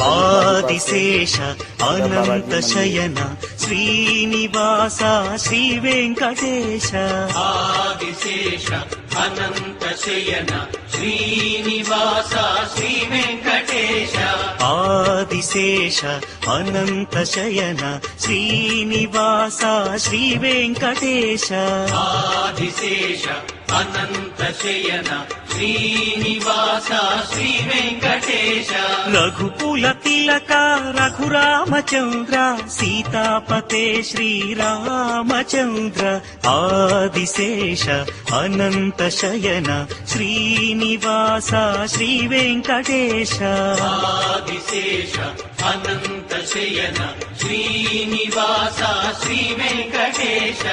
ఆదిశేష అనంత శయన శ్రీనివాస శ్రీ వెంకటేశ. ఆదిశేష అనంత శయన శ్రీనివాస శ్రీ వెంకటేశ. ఆదిశేష అనంత శయన శ్రీనివాస శ్రీ వెంకటేశ. ఆదిశేష అనంత శయన శ్రీనివాస శ్రీ వెంకటేశ. రఘుకుల తిలక రఘురామచంద్ర సీతాపతే శ్రీరామచంద్ర. ఆదిశేష అనంత శయన శ్రీనివాస శ్రీ వెంకటేశ. ఆదిశేష అనంత శయన శ్రీనివాస శ్రీ వెంకటేశ.